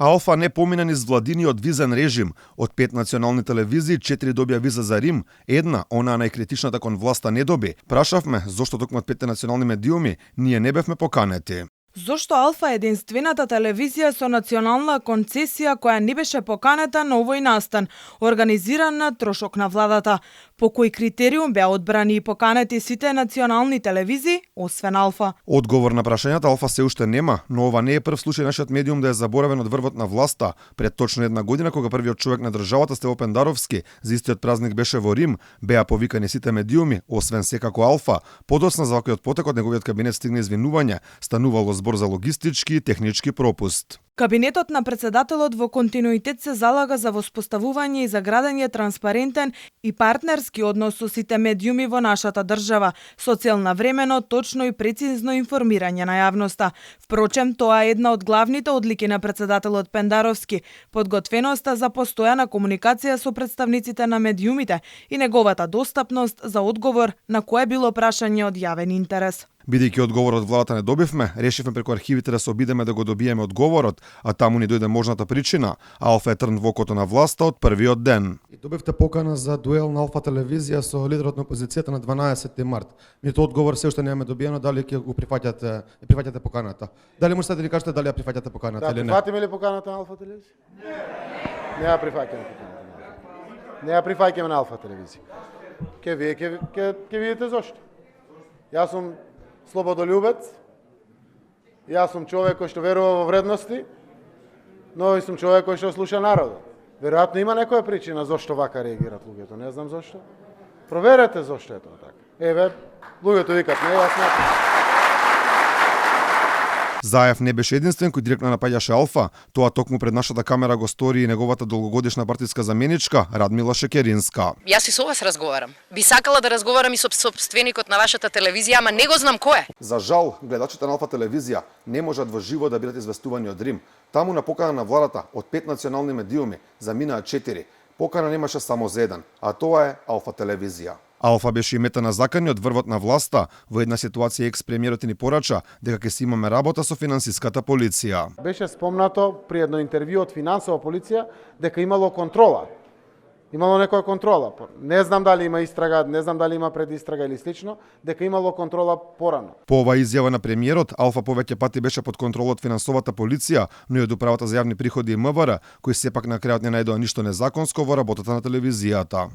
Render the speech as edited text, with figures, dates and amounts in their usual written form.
Алфа не помина низ владиниот визен режим. Од 5 национални телевизии, 4 добија виза за Рим, една, онаа најкритичната кон власта, не доби. Прашавме зошто токму од 5 национални медиуми ние не бевме поканети. Зошто Алфа е единствената телевизија со национална концесија која не беше поканета на овој настан, организиран на трошок на владата? По кој критериум беа одбрани и поканети сите национални телевизии, освен Алфа? Одговор на прашањата Алфа се уште нема, но ова не е прв случај нашиот медиум да е заборавен од врвот на власта. Пред точно една година, кога првиот човек на државата Стево Пендаровски за истиот празник беше во Рим, беа повикани сите медиуми, освен секако Алфа. Подоцна за ваквиот потек од неговиот кабинет стигна извинување, станувало збор за логистички и технички пропуст. Кабинетот на председателот во континуитет се залага за воспоставување и за градење транспарентен и партнерски однос со сите медиуми во нашата држава, со цел навремено, точно и прецизно информирање на јавноста. Впрочем, тоа е една од главните одлики на председателот Пендаровски, подготвеноста за постојана комуникација со представниците на медиумите и неговата достапност за одговор на кое било прашање од јавен интерес. Бидејќи одговор од владата не добивме, решивме преку архивите да се обидеме да го добиеме одговорот, а таму ни дојде можната причина. Алфа е трн во окото на власта од првиот ден. И добивте покана за дуел на Алфа телевизија со лидерот на опозицијата на 12 март. Меѓутоа одговор се уште немаме добиено, дали ќе го прифаќате поканата. Дали можете да ни кажете дали ја прифаќате поканата или не? Да, прифатиме ли поканата на Алфа телевизија? Не ја прифаќаме поканата. Не ја прифаќаме на Алфа телевизија. Ќе видите зошто. Јас сум слободолюбец, јас сум човек кој што верува во вредности, но и сум човек кој што слуша народот. Веројатно има некоја причина зошто вака реагираат луѓето, не знам зошто. Проверете зошто е тоа така. Еве, луѓето викат, не, јас не. Заев не беше единствен кој директно напаѓаше Алфа, тоа токму пред нашата камера го стори и неговата долгогодишна партиска заменичка Радмила Шекеринска. Јас и со вас разговарам. Би сакала да разговарам и со сопственикот на вашата телевизија, ама не го знам кој е. За жал, гледачите на Алфа телевизија не можат во живо да бидат известувани од Рим. Таму на покана на владата од 5 национални медиуми заминаа 4. Покана немаше само за еден, а тоа е Алфа телевизија. Алфа беше имета на закани од врвот на власта. Во една ситуација екс-премиерот ни порача дека ќе си имаме работа со финансиската полиција. Беше спомнато при едно интервју од финансова полиција дека имало контрола. Имало некоја контрола. Не знам дали има истрага, не знам дали има предистрага или слично, дека имало контрола порано. По оваа изјава на премиерот, Алфа повеќе пати беше под контрола од финансовата полиција, но и од управата за јавни приходи и МВР, кои сепак на крајот не најдоа ништо незаконско во работата на телевизијата.